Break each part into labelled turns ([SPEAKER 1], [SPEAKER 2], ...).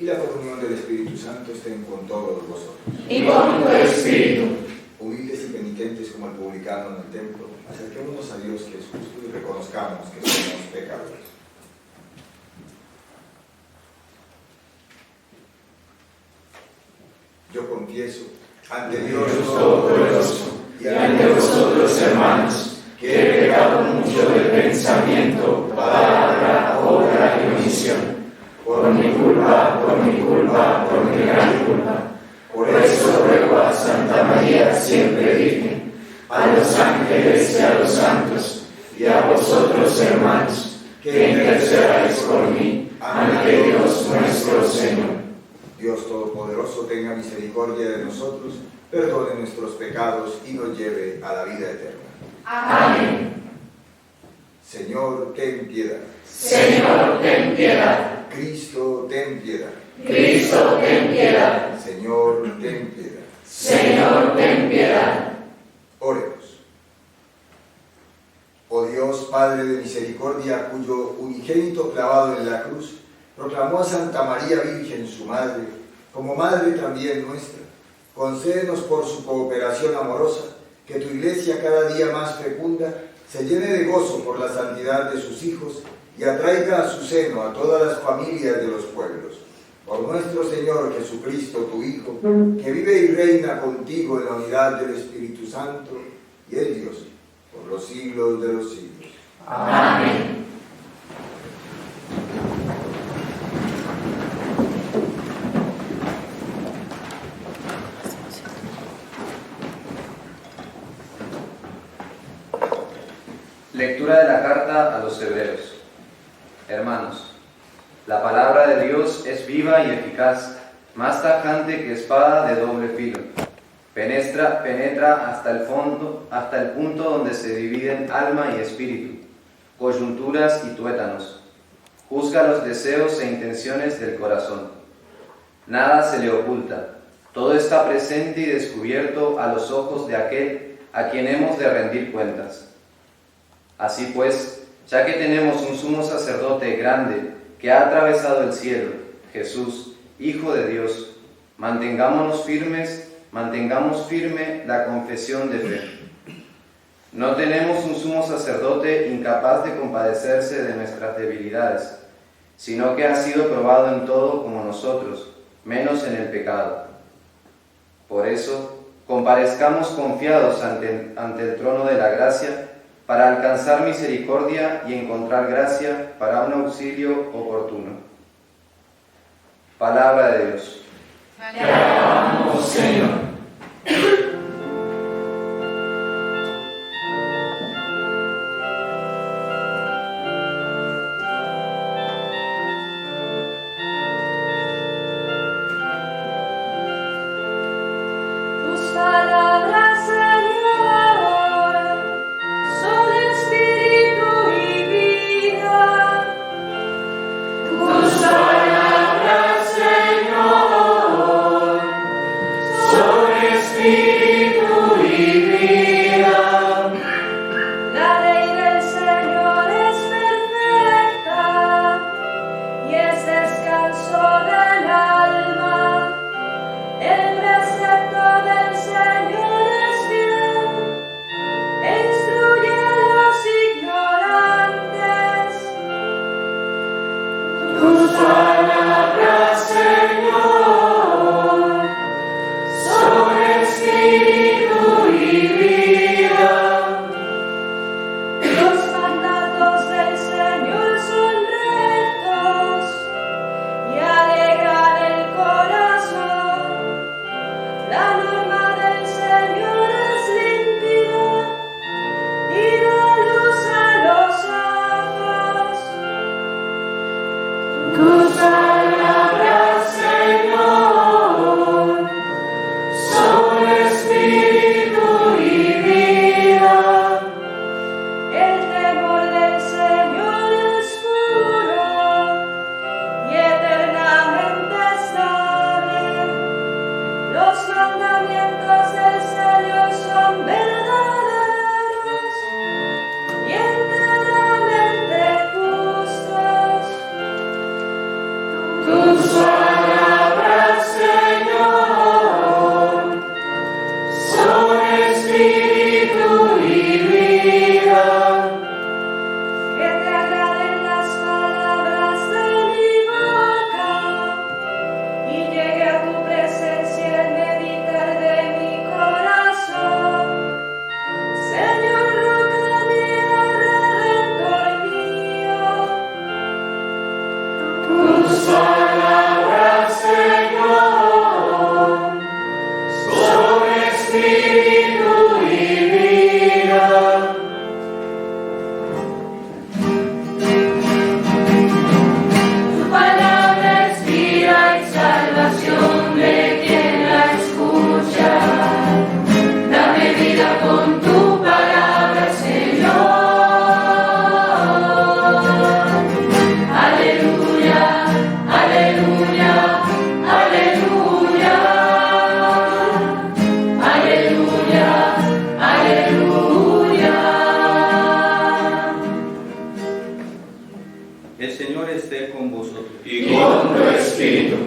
[SPEAKER 1] y la comunión del Espíritu Santo estén con todos vosotros.
[SPEAKER 2] Y con tu espíritu.
[SPEAKER 1] Humildes y penitentes como el publicano en el templo, acerquémonos a Dios que es justo y reconozcamos que somos pecadores. Yo confieso ante Dios Todopoderoso
[SPEAKER 2] Y ante vosotros, hermanos, que he pecado mucho de pensamiento, palabra, obra y omisión. Por mi culpa, por mi gran culpa. Por eso ruego a Santa María, siempre Virgen, a los ángeles y a los santos, y a vosotros, hermanos, que intercedáis por mí ante Dios nuestro Señor.
[SPEAKER 1] Dios Todopoderoso tenga misericordia de nosotros, perdone nuestros pecados y nos lleve a la vida eterna.
[SPEAKER 2] Amén.
[SPEAKER 1] Señor, ten piedad.
[SPEAKER 2] Señor, ten piedad.
[SPEAKER 1] Cristo, ten piedad.
[SPEAKER 2] Cristo, ten piedad.
[SPEAKER 1] Señor, ten piedad.
[SPEAKER 2] Señor, ten piedad.
[SPEAKER 1] Oremos. Oh Dios, Padre de misericordia, cuyo unigénito clavado en la cruz proclamó a Santa María Virgen, su Madre, como Madre también nuestra, concédenos por su cooperación amorosa que tu Iglesia cada día más fecunda se llene de gozo por la santidad de sus hijos y atraiga a su seno a todas las familias de los pueblos. Por nuestro Señor Jesucristo, tu Hijo, que vive y reina contigo en la unidad del Espíritu Santo, y es Dios, por los siglos de los siglos.
[SPEAKER 2] Amén.
[SPEAKER 3] Lectura de la carta a los Hebreos. Hermanos, la palabra de Dios es viva y eficaz, más tajante que espada de doble filo. Penetra hasta el fondo, hasta el punto donde se dividen alma y espíritu, coyunturas y tuétanos. Juzga los deseos e intenciones del corazón. Nada se le oculta, todo está presente y descubierto a los ojos de aquel a quien hemos de rendir cuentas. Así pues, ya que tenemos un sumo sacerdote grande que ha atravesado el cielo, Jesús, Hijo de Dios, mantengamos firme la confesión de fe. No tenemos un sumo sacerdote incapaz de compadecerse de nuestras debilidades, sino que ha sido probado en todo como nosotros, menos en el pecado. Por eso, comparezcamos confiados ante el trono de la gracia, para alcanzar misericordia y encontrar gracia para un auxilio oportuno. Palabra de Dios.
[SPEAKER 2] Te alabamos, Señor.
[SPEAKER 4] So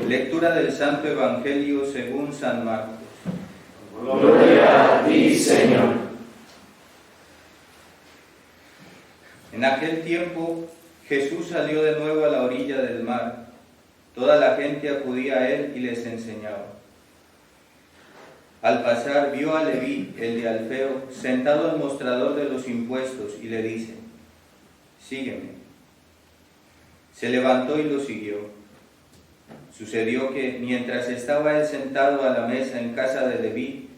[SPEAKER 4] Lectura del Santo Evangelio según San Marcos.
[SPEAKER 2] Gloria a ti, Señor.
[SPEAKER 4] En aquel tiempo Jesús salió de nuevo a la orilla del mar. Toda la gente acudía a él y les enseñaba. Al pasar vio a Leví, el de Alfeo, sentado al mostrador de los impuestos y le dice: «Sígueme». Se levantó y lo siguió. Sucedió que, mientras estaba él sentado a la mesa en casa de Leví,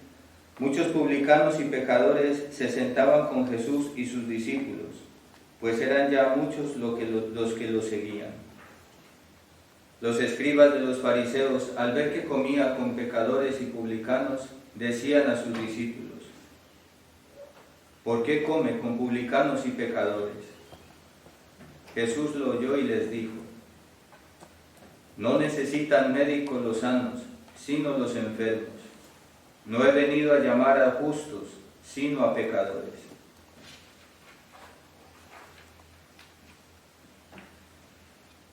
[SPEAKER 4] muchos publicanos y pecadores se sentaban con Jesús y sus discípulos, pues eran ya muchos los que lo seguían. Los escribas de los fariseos, al ver que comía con pecadores y publicanos, decían a sus discípulos: «¿Por qué come con publicanos y pecadores?». Jesús lo oyó y les dijo: «No necesitan médicos los sanos, sino los enfermos. No he venido a llamar a justos, sino a pecadores».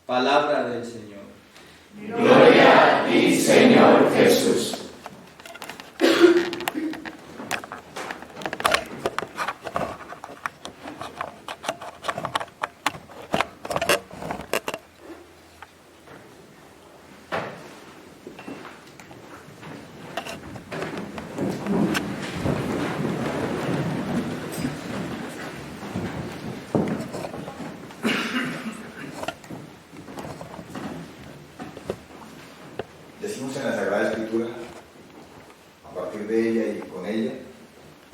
[SPEAKER 4] Palabra del Señor.
[SPEAKER 2] Gloria a ti, Señor Jesús.
[SPEAKER 1] Decimos en la Sagrada Escritura, a partir de ella y con ella,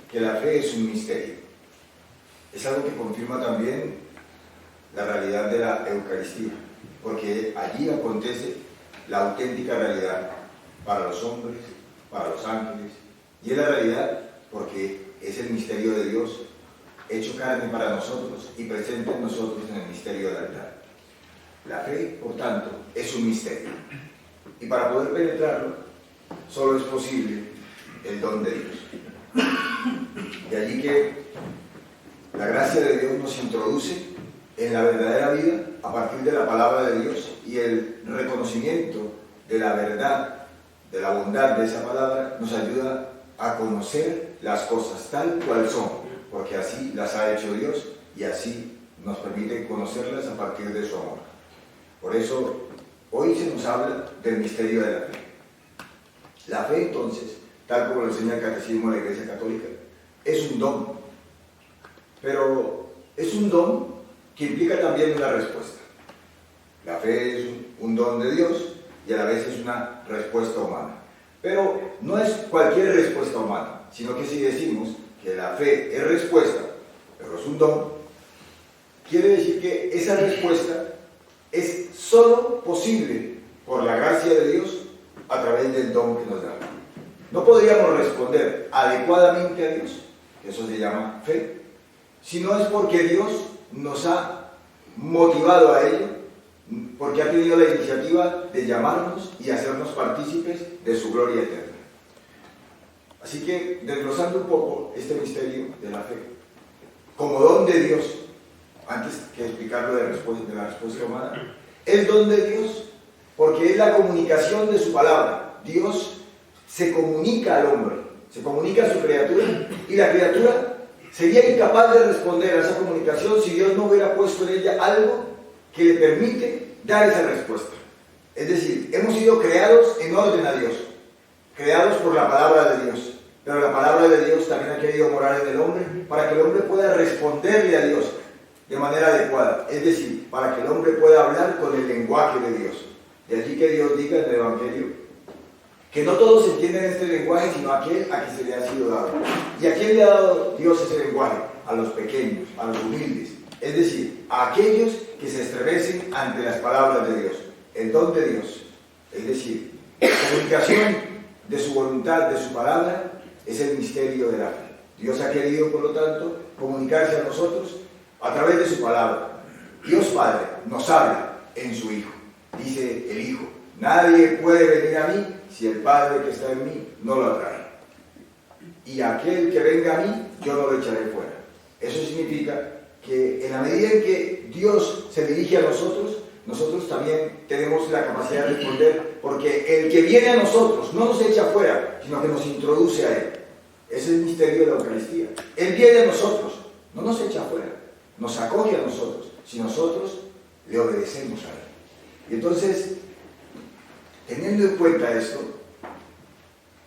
[SPEAKER 1] que la fe es un misterio. Es algo que confirma también la realidad de la Eucaristía, porque allí acontece la auténtica realidad para los hombres, para los ángeles, y es la realidad porque es el misterio de Dios hecho carne para nosotros y presente en nosotros en el misterio del altar. La fe, por tanto, es un misterio. Y para poder penetrarlo, solo es posible el don de Dios. De allí que la gracia de Dios nos introduce en la verdadera vida a partir de la palabra de Dios, y el reconocimiento de la verdad, de la bondad de esa palabra, nos ayuda a conocer las cosas tal cual son, porque así las ha hecho Dios y así nos permite conocerlas a partir de su amor. Por eso, hoy se nos habla del misterio de la fe. La fe, entonces, tal como lo enseña el Catecismo de la Iglesia Católica, es un don. Pero es un don que implica también una respuesta. La fe es un don de Dios y a la vez es una respuesta humana. Pero no es cualquier respuesta humana, sino que si decimos que la fe es respuesta, pero es un don, quiere decir que esa respuesta es solo posible por la gracia de Dios a través del don que nos da. No podríamos responder adecuadamente a Dios, que eso se llama fe, si no es porque Dios nos ha motivado a ello, porque ha tenido la iniciativa de llamarnos y hacernos partícipes de su gloria eterna. Así que, desglosando un poco este misterio de la fe, como don de Dios, antes que explicarlo de la respuesta humana, es don de Dios porque es la comunicación de su palabra. Dios se comunica al hombre, se comunica a su criatura, y la criatura sería incapaz de responder a esa comunicación si Dios no hubiera puesto en ella algo que le permite dar esa respuesta. Es decir, hemos sido creados en orden a Dios, creados por la palabra de Dios, pero la palabra de Dios también ha querido morar en el hombre para que el hombre pueda responderle a Dios de manera adecuada, es decir, para que el hombre pueda hablar con el lenguaje de Dios. De allí que Dios diga en el Evangelio que no todos entienden este lenguaje, sino aquel a quien se le ha sido dado. ¿Y a quién le ha dado Dios ese lenguaje? A los pequeños, a los humildes, es decir, a aquellos que se estremecen ante las palabras de Dios. El don de Dios, es decir, la comunicación de su voluntad, de su palabra, es el misterio de la fe. Dios ha querido, por lo tanto, comunicarse a nosotros a través de su palabra. Dios Padre nos habla en su Hijo. Dice el Hijo: nadie puede venir a mí si el Padre que está en mí no lo atrae. Y aquel que venga a mí, yo no lo echaré fuera. Eso significa que en la medida en que Dios se dirige a nosotros nosotros también tenemos la capacidad de responder, porque el que viene a nosotros no nos echa afuera, sino que nos introduce a Él. Ese es el misterio de la Eucaristía. Él viene a nosotros, no nos echa afuera, nos acoge a nosotros, si nosotros le obedecemos a Él. Y entonces, teniendo en cuenta esto,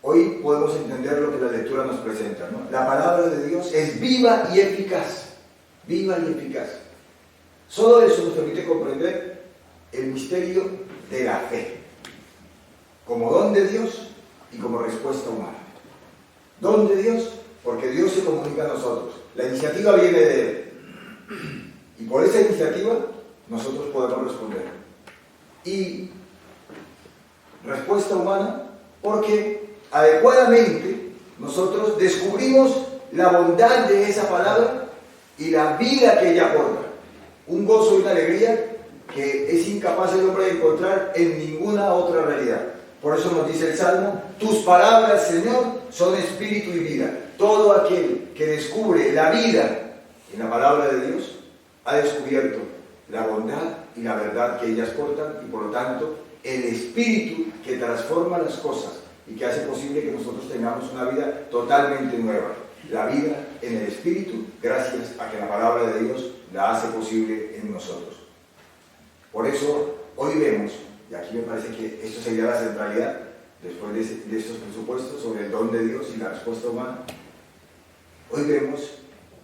[SPEAKER 1] hoy podemos entender lo que la lectura nos presenta, ¿no? La palabra de Dios es viva y eficaz, viva y eficaz. Solo eso nos permite comprender el misterio de la fe, como don de Dios y como respuesta humana. Don de Dios, porque Dios se comunica a nosotros. La iniciativa viene de Él. Y por esa iniciativa, nosotros podemos responder. Y respuesta humana, porque adecuadamente nosotros descubrimos la bondad de esa palabra y la vida que ella aporta. Un gozo y una alegría que es incapaz el hombre de encontrar en ninguna otra realidad. Por eso nos dice el Salmo: tus palabras, Señor, son espíritu y vida. Todo aquel que descubre la vida en la palabra de Dios ha descubierto la bondad y la verdad que ellas portan, y por lo tanto el espíritu que transforma las cosas y que hace posible que nosotros tengamos una vida totalmente nueva. La vida en el espíritu, gracias a que la palabra de Dios la hace posible en nosotros. Por eso hoy vemos, y aquí me parece que esto sería la centralidad después de estos presupuestos sobre el don de Dios y la respuesta humana, hoy vemos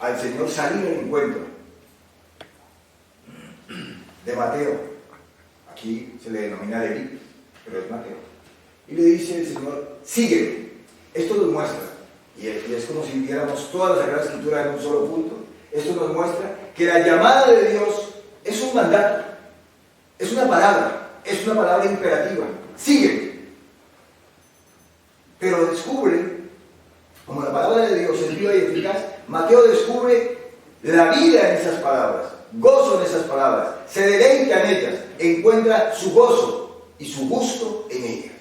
[SPEAKER 1] al Señor salir al encuentro de Mateo. Aquí se le denomina Leví, pero es Mateo. Y le dice el Señor: sígueme. Esto nos muestra, y es como si viéramos toda la Sagrada Escritura en un solo punto. Esto nos muestra que la llamada de Dios es un mandato, es una palabra imperativa. Sígueme. Pero descubre, como la palabra de Dios es viva y eficaz, Mateo descubre la vida en esas palabras, gozo en esas palabras, se deleita en ellas, encuentra su gozo y su gusto en ellas.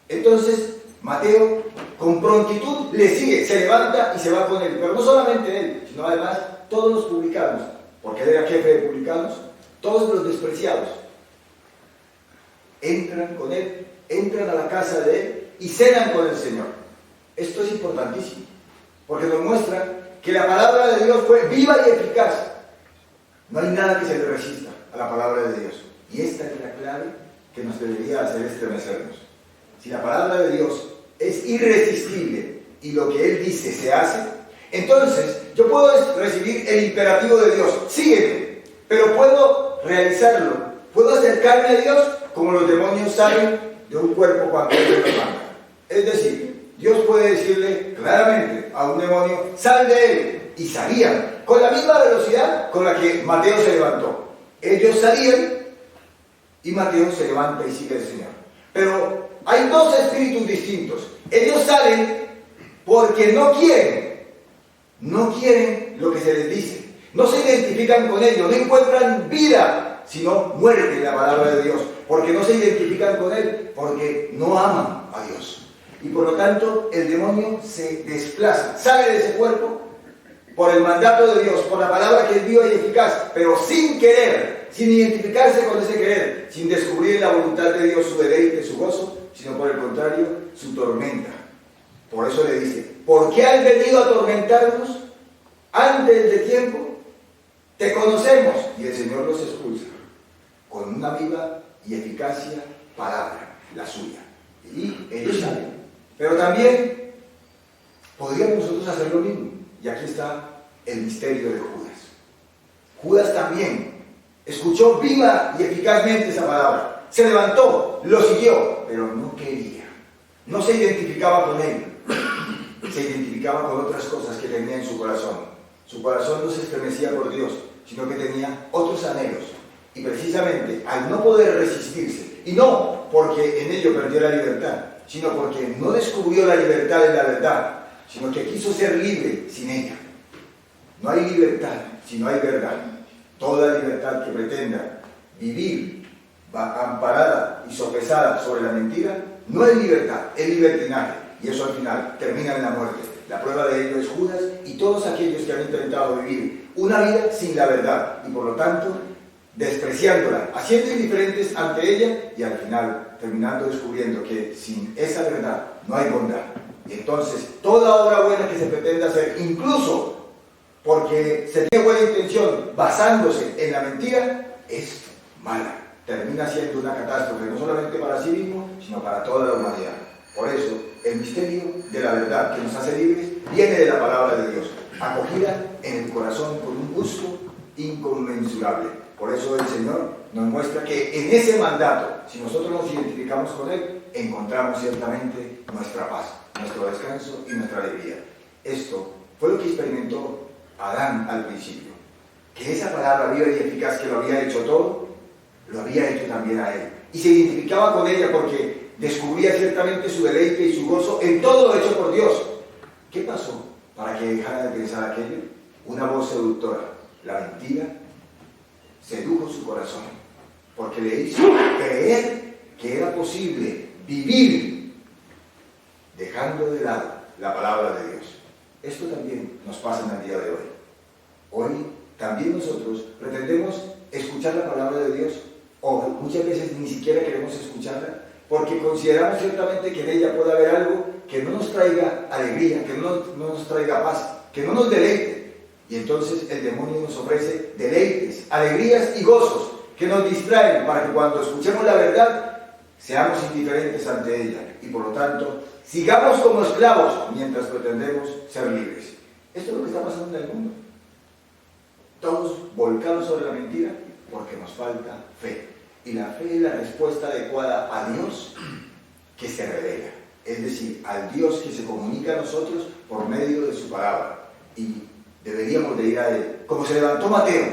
[SPEAKER 1] Entonces, Mateo, con prontitud, le sigue, se levanta y se va con él. Pero no solamente él, sino además todos los publicanos, porque él era jefe de publicanos, todos los despreciados, entran con él, entran a la casa de él y cenan con el Señor. Esto es importantísimo, porque nos muestra que la palabra de Dios fue viva y eficaz. No hay nada que se le resista a la palabra de Dios. Y esta es la clave que nos debería hacer estremecernos. Si la palabra de Dios es irresistible y lo que Él dice se hace, entonces yo puedo recibir el imperativo de Dios: sígueme, pero puedo realizarlo, puedo acercarme a Dios como los demonios salen de un cuerpo cuando Él lo manda. Es decir, Dios puede decirle claramente a un demonio: sal de él, y salían con la misma velocidad con la que Mateo se levantó. Ellos salían y Mateo se levanta y sigue al Señor. Pero hay dos espíritus distintos. Ellos salen porque no quieren lo que se les dice, no se identifican con ello, no encuentran vida, sino muerte en la palabra de Dios, porque no se identifican con Él, porque no aman a Dios. Y por lo tanto el demonio se desplaza, sale de ese cuerpo por el mandato de Dios, por la palabra que es viva y eficaz, pero sin querer, sin identificarse con ese querer, sin descubrir la voluntad de Dios, su deleite, su gozo, sino por el contrario, su tormenta. Por eso le dice: ¿por qué has venido a atormentarnos antes de tiempo? Te conocemos. Y el Señor los expulsa con una viva y eficacia palabra, la suya. Y ellos salen. Pero también podríamos nosotros hacer lo mismo. Y aquí está el misterio de Judas. Judas también escuchó viva y eficazmente esa palabra. Se levantó, lo siguió, pero no quería. No se identificaba con él. Se identificaba con otras cosas que tenía en su corazón. Su corazón no se estremecía por Dios, sino que tenía otros anhelos. Y precisamente al no poder resistirse, y no porque en ello perdió la libertad, sino porque no descubrió la libertad en la verdad, sino que quiso ser libre sin ella. No hay libertad si no hay verdad. Toda libertad que pretenda vivir amparada y sopesada sobre la mentira no es libertad, es libertinaje, y eso al final termina en la muerte. La prueba de ello es Judas y todos aquellos que han intentado vivir una vida sin la verdad y por lo tanto despreciándola, haciendo indiferentes ante ella y al final terminando descubriendo que sin esa verdad no hay bondad. Y entonces toda obra buena que se pretende hacer, incluso porque se tiene buena intención basándose en la mentira, es mala. Termina siendo una catástrofe no solamente para sí mismo, sino para toda la humanidad. Por eso, el misterio de la verdad que nos hace libres viene de la palabra de Dios, acogida en el corazón con un gusto inconmensurable. Por eso el Señor nos muestra que en ese mandato, si nosotros nos identificamos con Él, encontramos ciertamente nuestra paz, nuestro descanso y nuestra alegría. Esto fue lo que experimentó Adán al principio, que esa palabra viva y eficaz que lo había hecho todo, lo había hecho también a él. Y se identificaba con ella porque descubría ciertamente su deleite y su gozo en todo lo hecho por Dios. ¿Qué pasó para que dejara de pensar aquello? Una voz seductora, la mentira, sedujo su corazón, porque le hizo creer que era posible vivir dejando de lado la palabra de Dios. Esto también nos pasa en el día de hoy. Hoy también nosotros pretendemos escuchar la palabra de Dios, o muchas veces ni siquiera queremos escucharla, porque consideramos ciertamente que en ella puede haber algo que no nos traiga alegría, que no nos traiga paz, que no nos deleite. Y entonces el demonio nos ofrece deleites, alegrías y gozos que nos distraen para que cuando escuchemos la verdad seamos indiferentes ante ella y por lo tanto sigamos como esclavos mientras pretendemos ser libres. Esto es lo que está pasando en el mundo. Todos volcados sobre la mentira porque nos falta fe. Y la fe es la respuesta adecuada a Dios que se revela. Es decir, al Dios que se comunica a nosotros por medio de su palabra. Y deberíamos de ir a Él. Como se levantó Mateo,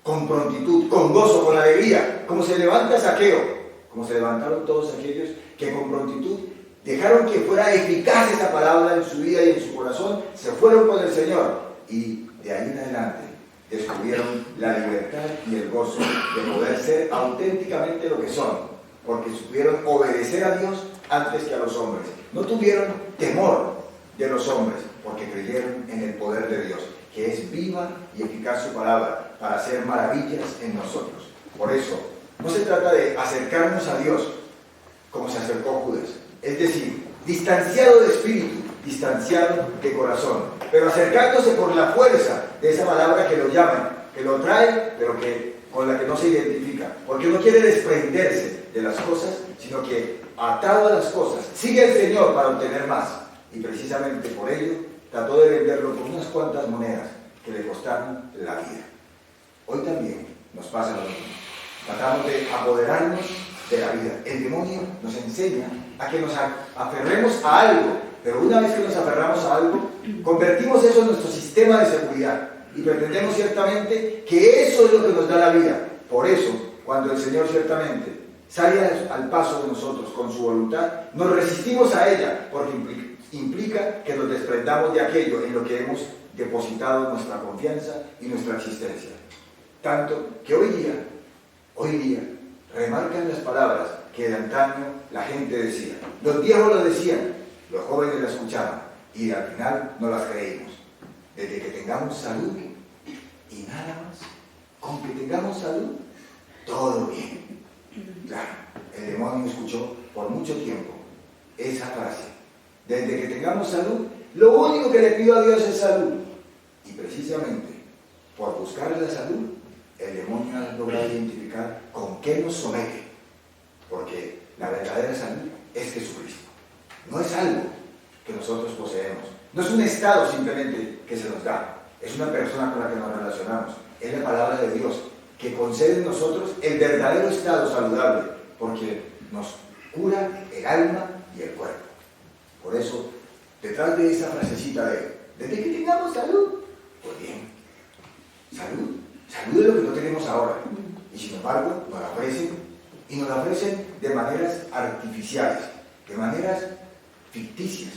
[SPEAKER 1] con prontitud, con gozo, con alegría. Como se levanta Zaqueo. Como se levantaron todos aquellos que con prontitud dejaron que fuera eficaz esa palabra en su vida y en su corazón. Se fueron con el Señor. Y de ahí en adelante descubrieron la libertad y el gozo de poder ser auténticamente lo que son, porque supieron obedecer a Dios antes que a los hombres. No tuvieron temor de los hombres, porque creyeron en el poder de Dios, que es viva y eficaz su palabra para hacer maravillas en nosotros. Por eso, no se trata de acercarnos a Dios como se acercó Judas, es decir, distanciado de espíritu, distanciado de corazón, pero acercándose por la fuerza de esa palabra que lo llama, que lo trae, pero con la que no se identifica, porque no quiere desprenderse de las cosas, sino que atado a las cosas, sigue al Señor para obtener más, y precisamente por ello trató de venderlo con unas cuantas monedas que le costaron la vida. Hoy también nos pasa lo mismo, tratamos de apoderarnos de la vida. El demonio nos enseña a que nos aferremos a algo, pero una vez que nos aferramos a algo, convertimos eso en nuestro sistema de seguridad y pretendemos ciertamente que eso es lo que nos da la vida. Por eso, cuando el Señor ciertamente sale al paso de nosotros con su voluntad, nos resistimos a ella, porque implica que nos desprendamos de aquello en lo que hemos depositado nuestra confianza y nuestra existencia. Tanto que hoy día, remarcan las palabras que de antaño la gente decía. Los viejos lo decían, los jóvenes las escuchaban y al final no las creímos. Desde que tengamos salud y nada más, con que tengamos salud, todo bien. Claro, el demonio escuchó por mucho tiempo esa frase. Desde que tengamos salud, lo único que le pido a Dios es salud. Y precisamente por buscar la salud, el demonio ha logrado identificar con qué nos somete. Porque la verdadera salud es Jesucristo. No es algo que nosotros poseemos. No es un estado simplemente que se nos da. Es una persona con la que nos relacionamos. Es la palabra de Dios que concede en nosotros el verdadero estado saludable. Porque nos cura el alma y el cuerpo. Por eso, detrás de esa frasecita desde que tengamos salud, pues bien, salud es lo que no tenemos ahora. Y sin embargo, nos la ofrecen, y nos la ofrecen de maneras artificiales, de maneras ficticias.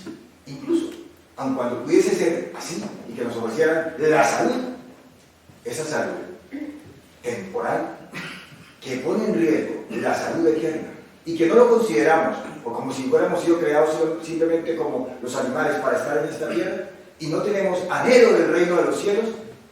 [SPEAKER 1] Incluso, aun cuando pudiese ser así, y que nos ofrecieran la salud, esa salud temporal, que pone en riesgo la salud eterna, y que no lo consideramos, o como si fuéramos sido creados simplemente como los animales para estar en esta tierra, y no tenemos anhelo del reino de los cielos,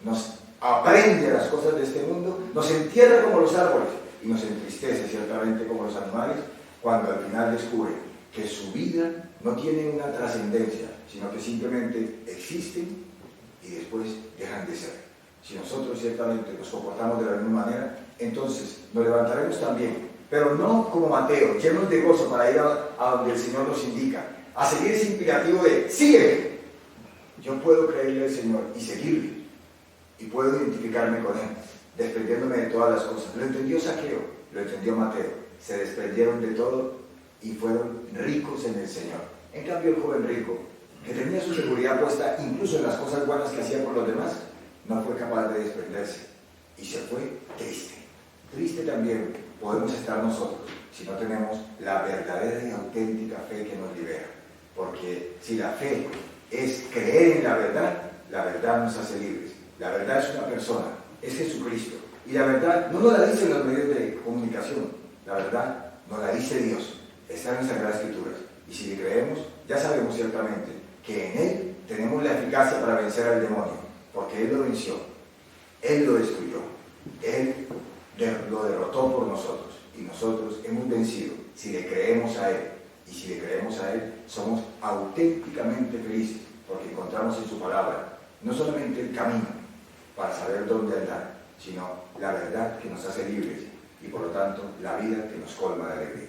[SPEAKER 1] nos aprende las cosas de este mundo, nos entierra como los árboles y nos entristece ciertamente como los animales cuando al final descubre que su vida no tiene una trascendencia, sino que simplemente existen y después dejan de ser. Si nosotros ciertamente nos comportamos de la misma manera, entonces nos levantaremos también, pero no como Mateo, llenos de gozo para ir a donde el Señor nos indica, a seguir ese imperativo de sígueme. Yo puedo creerle al Señor y seguirle, y puedo identificarme con Él, desprendiéndome de todas las cosas. Lo entendió Zaqueo, lo entendió Mateo, se desprendieron de todo y fueron ricos en el Señor. En cambio el joven rico, que tenía su seguridad puesta incluso en las cosas buenas que hacía por los demás, no fue capaz de desprenderse y se fue triste. Triste también podemos estar nosotros si no tenemos la verdadera y auténtica fe que nos libera. Porque si la fe es creer en la verdad nos hace libres. La verdad es una persona, es Jesucristo. Y la verdad no nos la dicen los medios de comunicación, la verdad nos la dice Dios. Está en las Sagradas Escrituras. Y si le creemos, ya sabemos ciertamente que en Él tenemos la eficacia para vencer al demonio, porque Él lo venció, Él lo destruyó, Él lo derrotó por nosotros y nosotros hemos vencido si le creemos a Él. Y si le creemos a Él, somos auténticamente felices, porque encontramos en su palabra no solamente el camino para saber dónde andar, sino la verdad que nos hace libres y por lo tanto la vida que nos colma de alegría.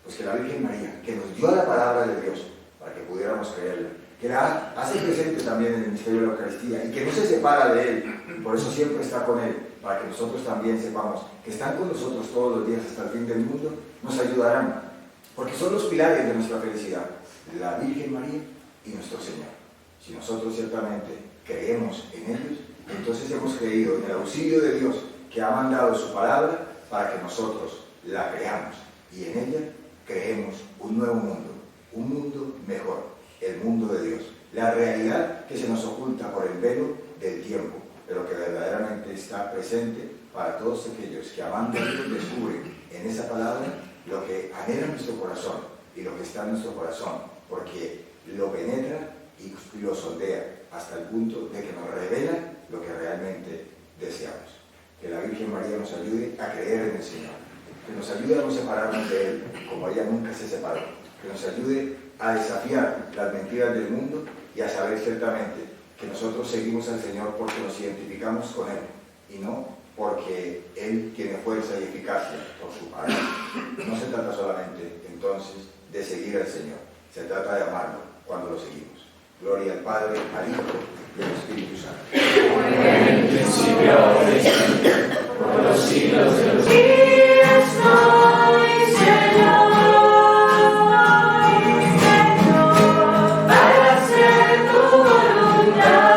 [SPEAKER 1] Pues que la Virgen María, que nos dio la palabra de Dios para que pudiéramos creerla, que la hace presente también en el misterio de la Eucaristía y que no se separa de Él, por eso siempre está con Él, para que nosotros también sepamos que están con nosotros todos los días hasta el fin del mundo, nos ayudarán, porque son los pilares de nuestra felicidad, la Virgen María y nuestro Señor. Si nosotros ciertamente creemos en ellos, entonces hemos creído en el auxilio de Dios que ha mandado su palabra para que nosotros la creamos y en ella creemos un nuevo mundo, un mundo mejor, el mundo de Dios, la realidad que se nos oculta por el velo del tiempo, pero que verdaderamente está presente para todos aquellos que amando a Dios descubren en esa palabra lo que anhela nuestro corazón y lo que está en nuestro corazón, porque lo penetra y lo sondea hasta el punto de que nos revela lo que realmente deseamos. Que la Virgen María nos ayude a creer en el Señor, que nos ayude a no separarnos de Él, como ella nunca se separó, que nos ayude a desafiar las mentiras del mundo y a saber ciertamente que nosotros seguimos al Señor porque nos identificamos con Él y no porque Él tiene fuerza y eficacia por su palabra. No se trata solamente entonces de seguir al Señor, se trata de amarlo cuando lo seguimos. Gloria al Padre, al Hijo y al Espíritu Santo.
[SPEAKER 2] En el principio, ahora y siempre, por los siglos de los siglos. Señor, para hacer tu voluntad,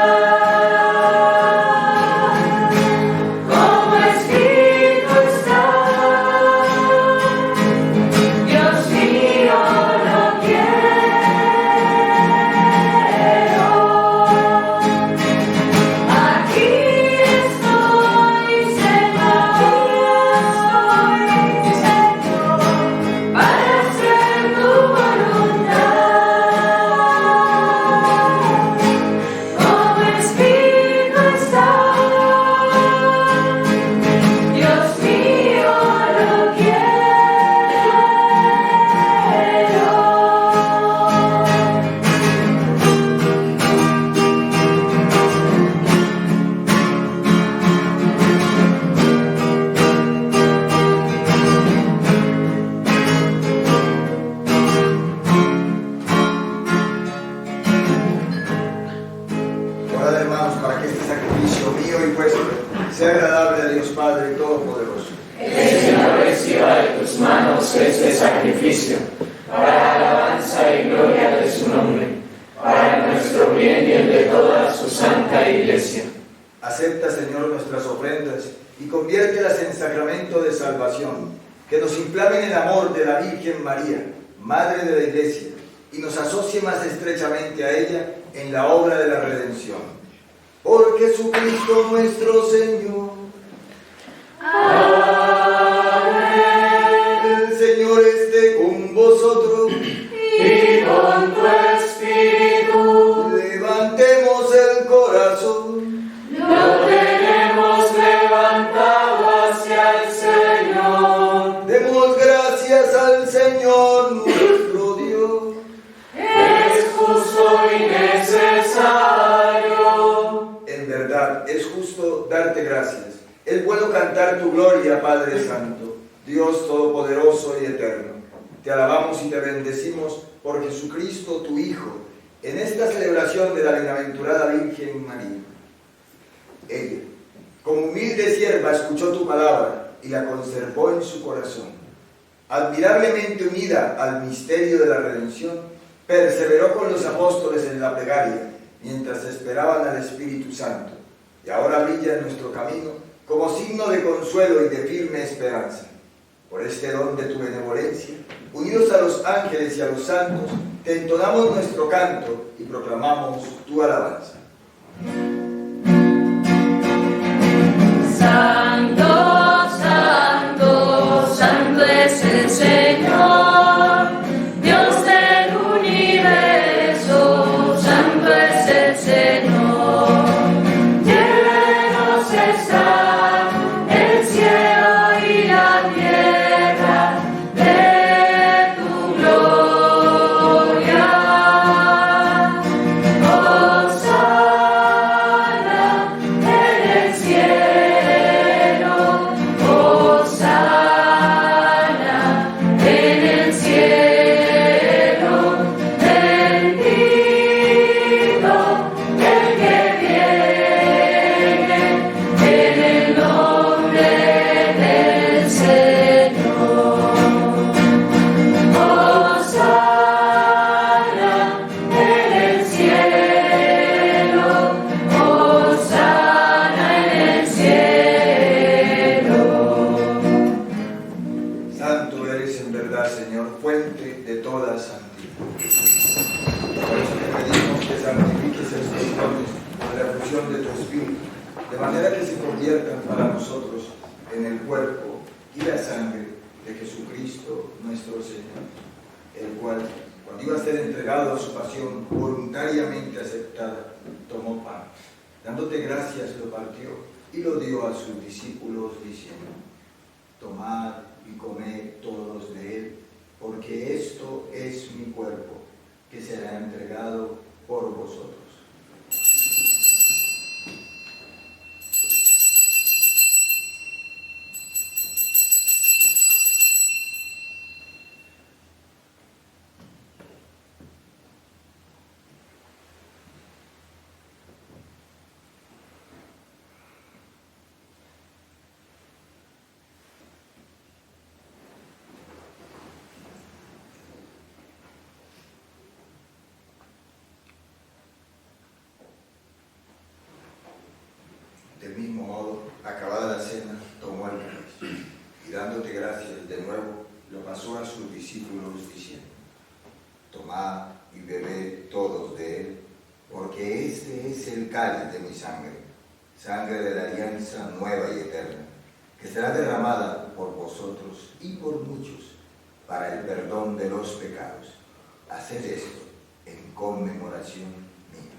[SPEAKER 2] como escrito está. Dios mío, lo quiero. Aquí estoy, Señor, para hacer tu voluntad, como escrito está. Dios mío, lo quiero.
[SPEAKER 1] Orad, hermanos, para que este sacrificio mío y vuestro sea agradable a Dios Padre Todopoderoso.
[SPEAKER 2] El Señor reciba de tus manos este sacrificio, para alabanza y gloria de su nombre, para nuestro bien y el de toda su santa Iglesia.
[SPEAKER 1] Acepta, Señor, nuestras ofrendas y conviértelas en sacramento de salvación, que nos inflamen el amor de la Virgen María, Madre de la Iglesia, y nos asocie más estrechamente a ella en la obra de la redención. Por Jesucristo nuestro Señor. El Señor esté con vosotros.
[SPEAKER 2] Y con tu espíritu
[SPEAKER 1] Levantemos el corazón.
[SPEAKER 2] lo tenemos
[SPEAKER 1] gloria, Padre Santo, Dios Todopoderoso y Eterno. Te alabamos y te bendecimos por Jesucristo, tu Hijo, en esta celebración de la bienaventurada Virgen María. Ella, como humilde sierva, escuchó tu palabra y la conservó en su corazón. Admirablemente unida al misterio de la redención, perseveró con los apóstoles en la plegaria, mientras esperaban al Espíritu Santo, y ahora brilla en nuestro camino como signo de consuelo y de firme esperanza. Por este don de tu benevolencia, unidos a los ángeles y a los santos, te entonamos nuestro canto y proclamamos tu alabanza.
[SPEAKER 5] Santo, santo, santo es el Señor, Dios del universo, santo es el Señor. Llenos está el cielo y la tierra de tu gloria. Hosana en el cielo, hosana en el cielo, bendito el que viene en el nombre del Señor. Hosana en el cielo, hosana en el cielo.
[SPEAKER 1] Santo eres en verdad, Señor, fuente de toda santidad. Por eso te pedimos que santifiques estos dones con la efusión de tu Espíritu, de manera que se conviertan para nosotros en el cuerpo y la sangre de Jesucristo nuestro Señor, el cual, cuando iba a ser entregado a su pasión voluntariamente aceptada, tomó pan. Dándote gracias, lo partió y lo dio a sus discípulos, diciendo: tomad y comed todos de él, porque esto es mi cuerpo, que será entregado por vosotros. Del mismo modo, acabada la cena, tomó el cáliz y dándote gracias de nuevo, lo pasó a sus discípulos diciendo: tomad y bebed todos de él, porque este es el cáliz de mi sangre, sangre de la alianza nueva y eterna, que será derramada por vosotros y por muchos para el perdón de los pecados. Haced esto en conmemoración mía.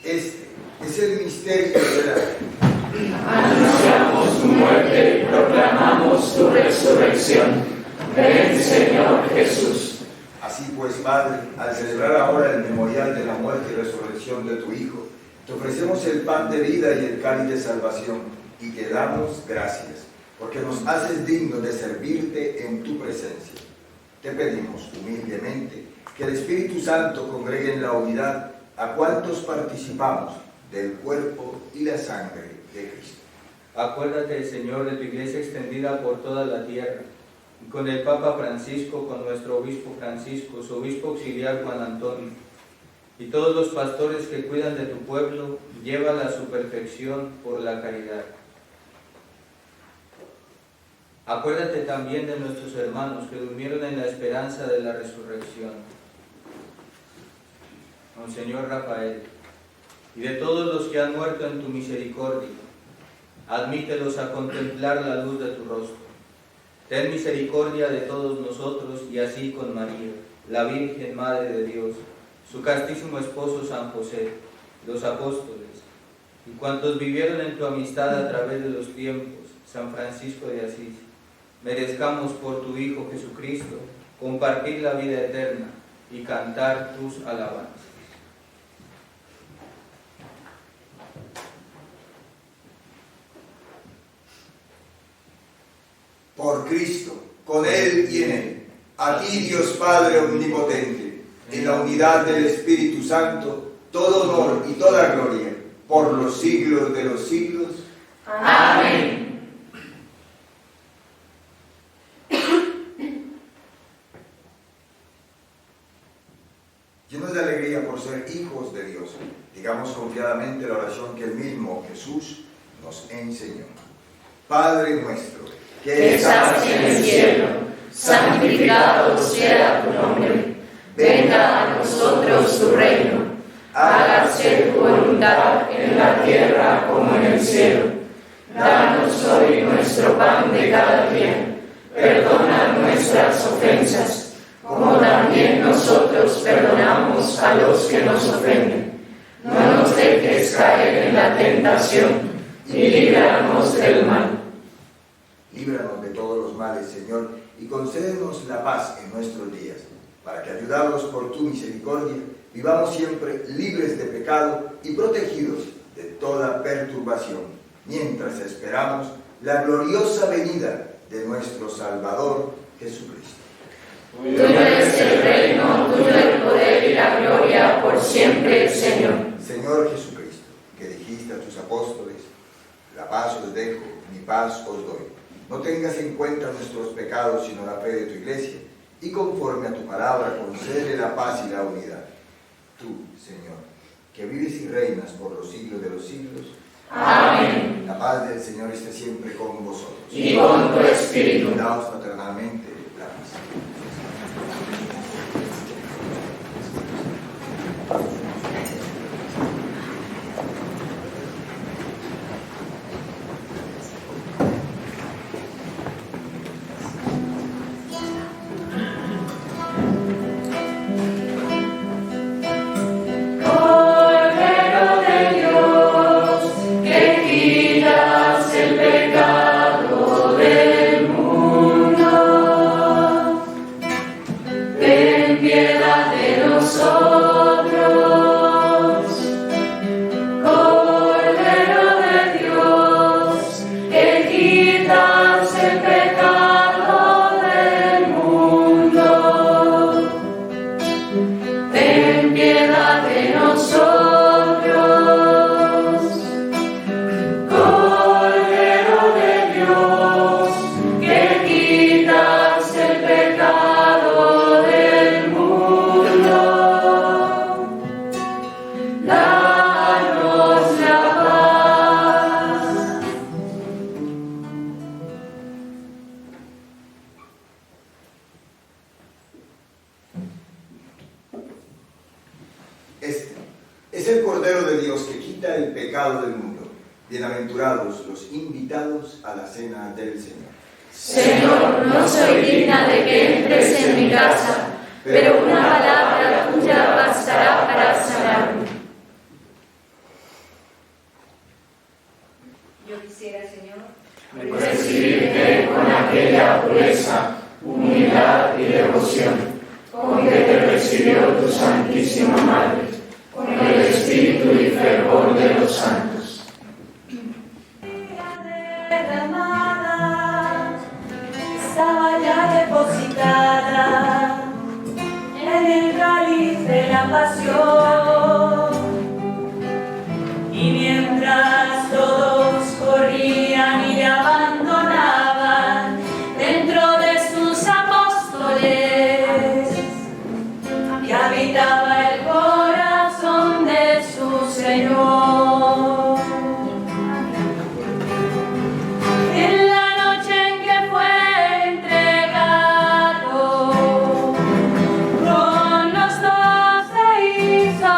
[SPEAKER 1] Este es el misterio de la fe.
[SPEAKER 2] Anunciamos tu muerte y proclamamos tu resurrección. Ven, Señor Jesús.
[SPEAKER 1] Así pues, Padre, al celebrar ahora el memorial de la muerte y resurrección de tu Hijo, te ofrecemos el pan de vida y el cáliz de salvación, y te damos gracias, porque nos haces dignos de servirte en tu presencia. Te pedimos humildemente que el Espíritu Santo congregue en la unidad a cuantos participamos del cuerpo y la sangre de Cristo.
[SPEAKER 4] Acuérdate, Señor, de tu iglesia extendida por toda la tierra, y con el Papa Francisco, con nuestro obispo Francisco, su obispo auxiliar Juan Antonio, y todos los pastores que cuidan de tu pueblo, llévala a su perfección por la caridad. Acuérdate también de nuestros hermanos que durmieron en la esperanza de la resurrección. Monseñor Rafael, y de todos los que han muerto en tu misericordia, admítelos a contemplar la luz de tu rostro. Ten misericordia de todos nosotros y así con María, la Virgen Madre de Dios, su castísimo esposo San José, los apóstoles, y cuantos vivieron en tu amistad a través de los tiempos, San Francisco de Asís, merezcamos por tu Hijo Jesucristo compartir la vida eterna y cantar tus alabanzas.
[SPEAKER 1] Por Cristo, con Él y en Él, a ti Dios Padre Omnipotente, en la unidad del Espíritu Santo, todo honor y toda gloria, por los siglos de los siglos.
[SPEAKER 5] Amén.
[SPEAKER 1] Llenos de alegría por ser hijos de Dios, digamos confiadamente la oración que el mismo Jesús nos enseñó. Padre nuestro,
[SPEAKER 5] que estás en el cielo, santificado sea tu nombre. Venga a nosotros tu reino. Hágase tu voluntad en la tierra como en el cielo. Danos hoy nuestro pan de cada día. Perdona nuestras ofensas, como también nosotros perdonamos a los que nos ofenden. No nos dejes caer en la tentación y líbranos del mal.
[SPEAKER 1] Líbranos de todos los males, Señor, y concédenos la paz en nuestros días, para que, ayudados por tu misericordia, vivamos siempre libres de pecado y protegidos de toda perturbación, mientras esperamos la gloriosa venida de nuestro Salvador Jesucristo.
[SPEAKER 5] Tuyo es el reino, tuyo el poder y la gloria por siempre, Señor.
[SPEAKER 1] Señor Jesucristo, que dijiste a tus apóstoles, la paz os dejo, mi paz os doy. No tengas en cuenta nuestros pecados, sino la fe de tu Iglesia, y conforme a tu palabra concede la paz y la unidad. Tú, Señor, que vives y reinas por los siglos de los siglos.
[SPEAKER 5] Amén.
[SPEAKER 1] La paz del Señor esté siempre con vosotros.
[SPEAKER 5] Y con tu espíritu.
[SPEAKER 1] Daos fraternalmente la paz.
[SPEAKER 5] Cordero de Dios, que quitas el pecado del mundo, ten piedad de nosotros. Cordero de Dios, que quitas el pecado del mundo, ten piedad de nosotros. Cordero de Dios, que quitas el pecado del mundo, danos la paz.
[SPEAKER 1] Este es el Cordero de Dios que quita el pecado del mundo. Bienaventurados los invitados a la cena del Señor.
[SPEAKER 5] Señor, no soy digna de que entres en mi casa, pero una palabra tuya bastará para sanarme.
[SPEAKER 6] Yo quisiera, Señor,
[SPEAKER 2] recibirte con aquella pureza, humildad y devoción, con que te recibió tu Santísima Madre, con el espíritu y fervor de los santos.
[SPEAKER 7] Derramada, estaba ya depositada en el cáliz de la pasión, y mientras todos corrían y le abandonaban dentro de sus apóstoles, y habitaba el corazón de su Señor. En la noche en que fue entregado, con los 12 hizo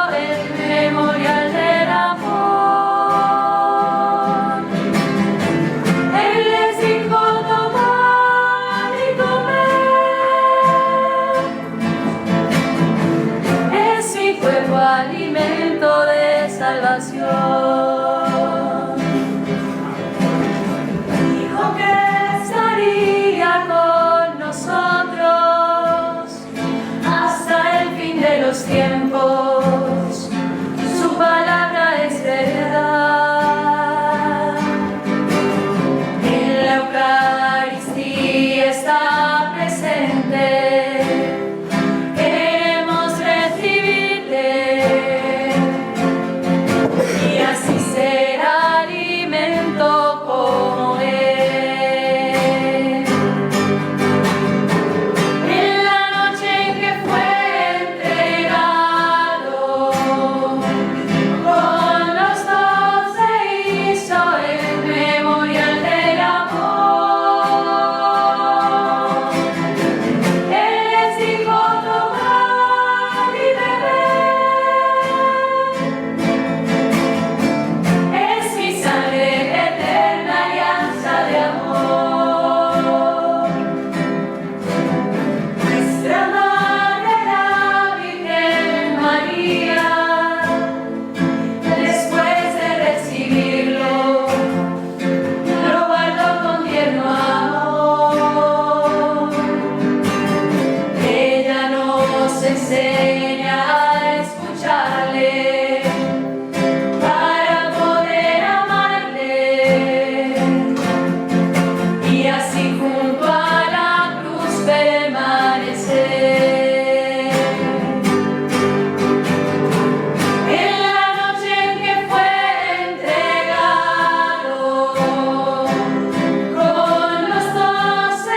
[SPEAKER 7] tiempos, su palabra es verdad. En la Eucaristía está presente, queremos recibirle y así ser alimento como Él. En la noche en que fue entregado, con los 12 hizo el memorial del amor. Él les dijo: tomad y bebed, es mi sangre, eterna alianza de amor. Nuestra Madre la Virgen María, después de recibirlo, lo guardó con tierno amor. Ella nos enseña a escucharle para poder amarle y así junto a la cruz permanecer. En la noche en que fue entregado, con los 12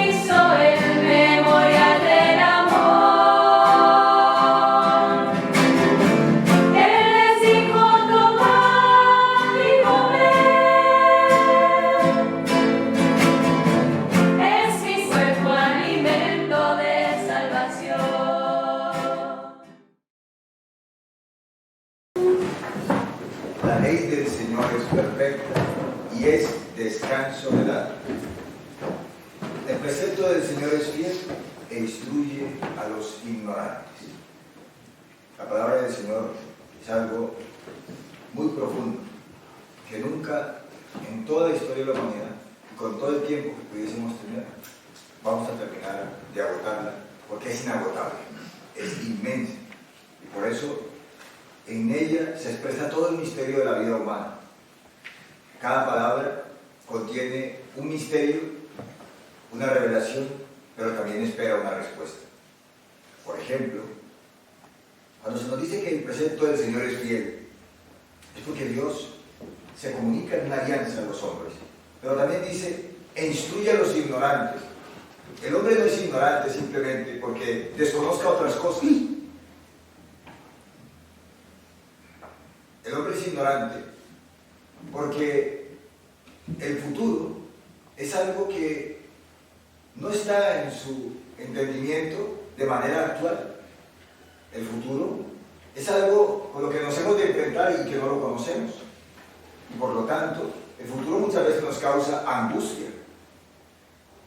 [SPEAKER 7] hizo el memorial del amor. Él les dijo: tomad y comed, es mi cuerpo alimento de salvación.
[SPEAKER 1] La ley del Señor es perfecta y es descanso del alma. El precepto del Señor es fiel e instruye a los ignorantes. La palabra del Señor es algo muy profundo, que nunca en toda la historia de la humanidad, y con todo el tiempo que pudiésemos tener, vamos a terminar de agotarla, porque es inagotable, es inmensa. Y por eso en ella se expresa todo el misterio de la vida humana. Cada palabra contiene un misterio, una revelación, pero también espera una respuesta. Por ejemplo, cuando se nos dice que el precepto del Señor es fiel, es porque Dios se comunica en una alianza a los hombres, pero también dice: e instruye a los ignorantes. El hombre no es ignorante simplemente porque desconozca otras cosas. El hombre es ignorante porque el futuro es algo que no está en su entendimiento de manera actual. El futuro es algo con lo que nos hemos de enfrentar y que no lo conocemos. Y por lo tanto, el futuro muchas veces nos causa angustia.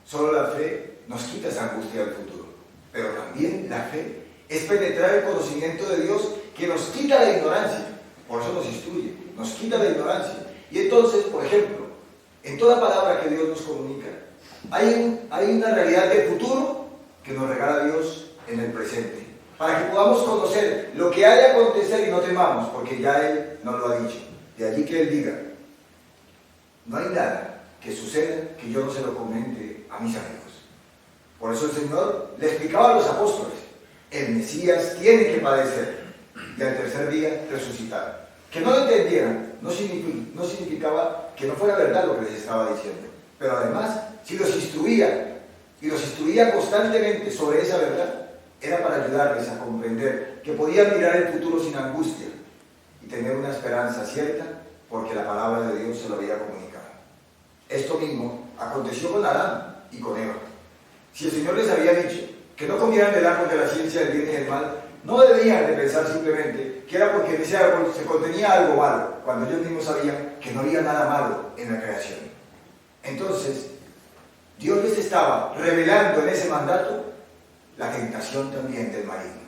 [SPEAKER 1] Solo la fe nos quita esa angustia del futuro. Pero también la fe es penetrar el conocimiento de Dios, que nos quita la ignorancia. Por eso nos instruye, nos quita la ignorancia. Y entonces, por ejemplo, en toda palabra que Dios nos comunica, hay una realidad del futuro que nos regala Dios en el presente, para que podamos conocer lo que ha de acontecer y no temamos, porque ya Él nos lo ha dicho. De allí que Él diga: no hay nada que suceda que yo no se lo comente a mis amigos. Por eso el Señor le explicaba a los apóstoles: el Mesías tiene que padecer y al tercer día resucitar. Que no lo entendieran no significaba que no fuera verdad lo que les estaba diciendo, pero además, si los instruía y los instruía constantemente sobre esa verdad, era para ayudarles a comprender que podían mirar el futuro sin angustia y tener una esperanza cierta, porque la palabra de Dios se lo había comunicado. Esto mismo aconteció con Adán y con Eva. Si el Señor les había dicho que no comieran del árbol de la ciencia del bien y del mal, no debían de pensar simplemente que era porque en ese árbol se contenía algo malo, cuando ellos mismos sabían que no había nada malo en la creación. Entonces, Dios les estaba revelando en ese mandato la tentación también del maligno.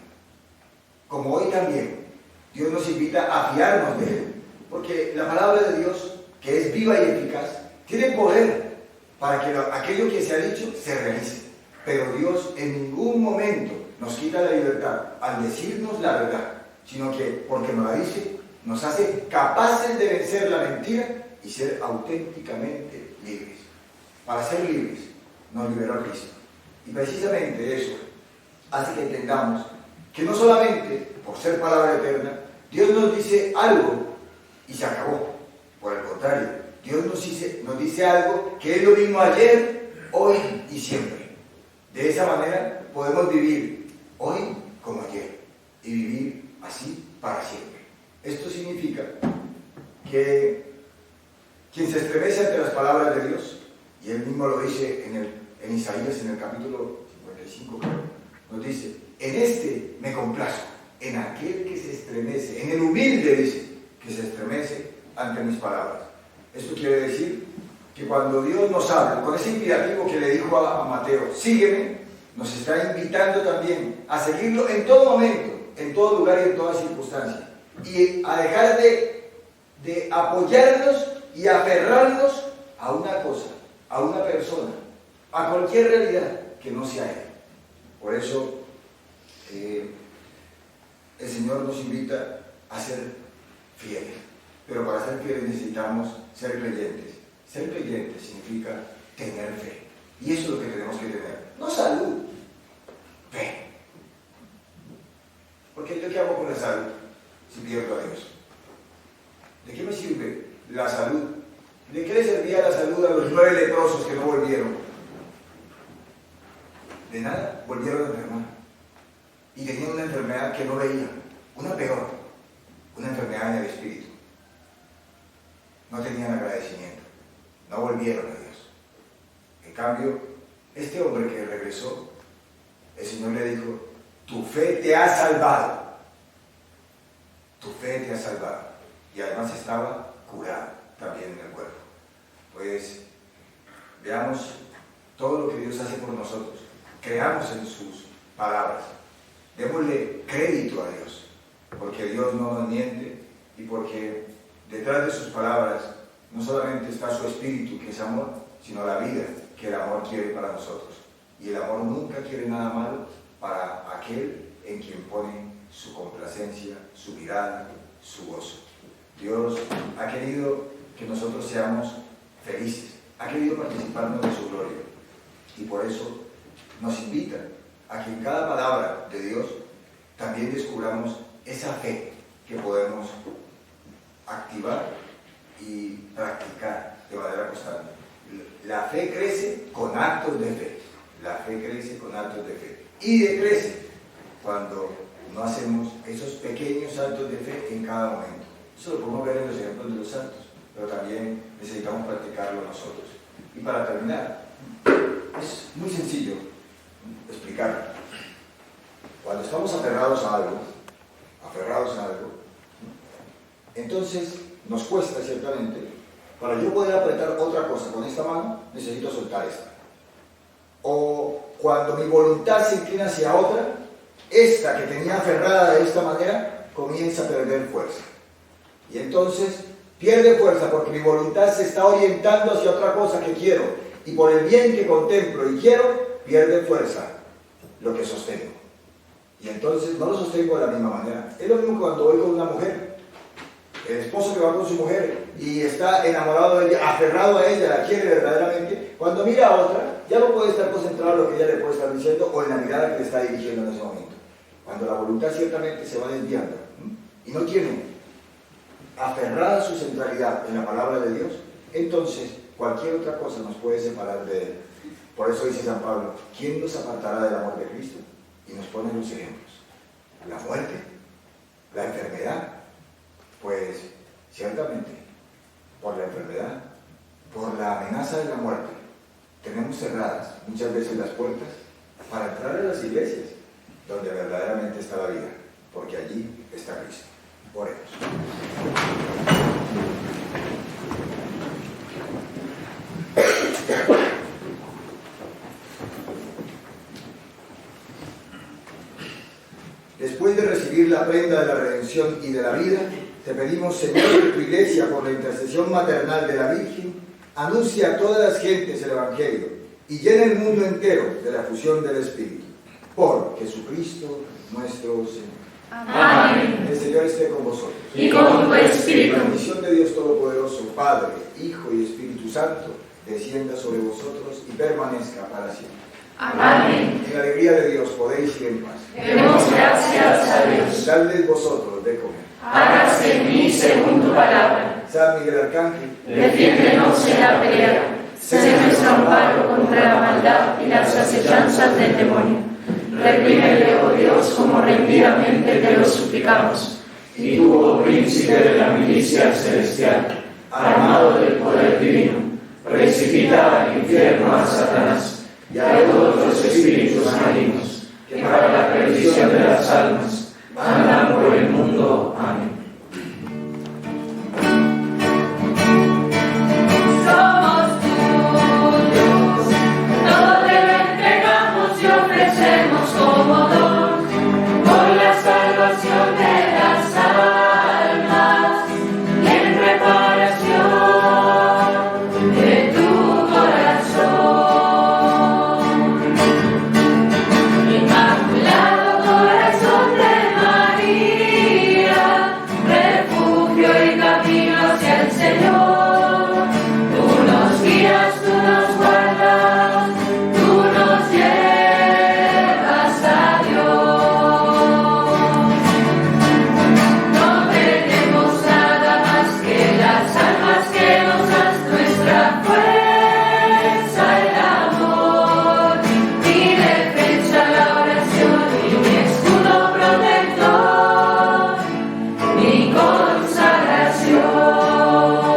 [SPEAKER 1] Como hoy también, Dios nos invita a fiarnos de Él, porque la palabra de Dios, que es viva y eficaz, tiene poder para que aquello que se ha dicho se realice. Pero Dios en ningún momento nos quita la libertad al decirnos la verdad, sino que, porque nos la dice, nos hace capaces de vencer la mentira y ser auténticamente libres. Para ser libres nos liberó Cristo. Y precisamente eso hace que entendamos que no solamente por ser palabra eterna, Dios nos dice algo y se acabó. Por el contrario, Dios nos dice algo que es lo mismo ayer, hoy y siempre. De esa manera podemos vivir hoy como ayer y vivir así para siempre. Esto significa que quien se estremece ante las palabras de Dios, y él mismo lo dice en Isaías, en el capítulo 55, nos dice: en este me complazco, en aquel que se estremece, en el humilde, dice, que se estremece ante mis palabras. Esto quiere decir que cuando Dios nos habla, con ese imperativo que le dijo a Mateo, sígueme, nos está invitando también a seguirlo en todo momento, en todo lugar y en toda circunstancia, y a dejar de apoyarnos y aferrarnos a una cosa, a una persona, a cualquier realidad que no sea Él. Por eso el Señor nos invita a ser fieles, pero para ser fieles necesitamos ser creyentes. Ser creyentes significa tener fe, y eso es lo que tenemos que tener, no salud, fe. Porque ¿yo qué hago con la salud si pierdo a Dios? ¿De qué me sirve la salud? ¿De qué le servía la salud a los 9 leprosos que no volvieron? De nada, volvieron a enfermar. Y tenían una enfermedad que no veían, una peor, una enfermedad en el espíritu. No tenían agradecimiento, no volvieron a Dios. En cambio, este hombre que regresó, el Señor le dijo: tu fe te ha salvado. Tu fe te ha salvado. Y además estaba curado también en el cuerpo. Pues veamos todo lo que Dios hace por nosotros. Creamos en sus palabras. Démosle crédito a Dios, porque Dios no nos miente y porque detrás de sus palabras no solamente está su espíritu, que es amor, sino la vida que el amor quiere para nosotros. Y el amor nunca quiere nada malo para aquel en quien pone su complacencia, su mirada, su gozo. Dios ha querido que nosotros seamos felices, ha querido participarnos de su gloria, y por eso nos invita a que en cada palabra de Dios también descubramos esa fe que podemos activar y practicar de manera constante. La fe crece con actos de fe. La fe crece con actos de fe. Y decrece cuando no hacemos esos pequeños actos de fe en cada momento. Eso lo podemos ver en los ejemplos de los santos, pero también necesitamos practicarlo nosotros. Y para terminar, es muy sencillo explicarlo. Cuando estamos aferrados a algo, entonces nos cuesta ciertamente. Para yo poder apretar otra cosa con esta mano, necesito soltar esta. O cuando mi voluntad se inclina hacia otra, esta que tenía aferrada de esta manera comienza a perder fuerza. Y entonces pierde fuerza porque mi voluntad se está orientando hacia otra cosa que quiero. Y por el bien que contemplo y quiero, pierde fuerza lo que sostengo. Y entonces no lo sostengo de la misma manera. Es lo mismo cuando voy con una mujer. El esposo que va con su mujer y está enamorado de ella, aferrado a ella, la quiere verdaderamente, cuando mira a otra, ya no puede estar concentrado en lo que ella le puede estar diciendo o en la mirada que le está dirigiendo en ese momento. Cuando la voluntad ciertamente se va desviando y no tiene aferrada su centralidad en la palabra de Dios, entonces cualquier otra cosa nos puede separar de Él. Por eso dice San Pablo: ¿quién nos apartará del amor de Cristo? Y nos pone los ejemplos. La muerte, la enfermedad. Pues ciertamente, por la enfermedad, por la amenaza de la muerte, tenemos cerradas muchas veces las puertas para entrar a las iglesias donde verdaderamente está la vida, porque allí está Cristo. Oremos. Después de recibir la prenda de la redención y de la vida, te pedimos, Señor, que tu iglesia, por la intercesión maternal de la Virgen, anuncie a todas las gentes el Evangelio, y llene el mundo entero de la fusión del Espíritu. Por Jesucristo nuestro Señor.
[SPEAKER 5] Amén.
[SPEAKER 1] El Señor esté con vosotros.
[SPEAKER 5] Y con tu espíritu.
[SPEAKER 1] La bendición de Dios Todopoderoso, Padre, Hijo y Espíritu Santo, descienda sobre vosotros y permanezca para siempre.
[SPEAKER 5] Amén.
[SPEAKER 1] En la alegría de Dios podéis ir en paz.
[SPEAKER 5] Demos gracias a Dios.
[SPEAKER 1] Dadles vosotros de comer.
[SPEAKER 5] Hágase en mí según tu palabra.
[SPEAKER 1] San Miguel Arcángel,
[SPEAKER 5] Defiéndenos en la pelea. Sé nuestro amparo contra la maldad y las asechanzas del demonio. Reprímele, oh Dios, como rendidamente te lo suplicamos.
[SPEAKER 2] Y tú, oh príncipe de la milicia celestial, armado del poder divino, precipita al infierno a Satanás y a todos los espíritus malignos, que para la perdición de las almas andan por el mundo. Amén.
[SPEAKER 7] Somos tuyos, todo te lo entregamos y ofrecemos como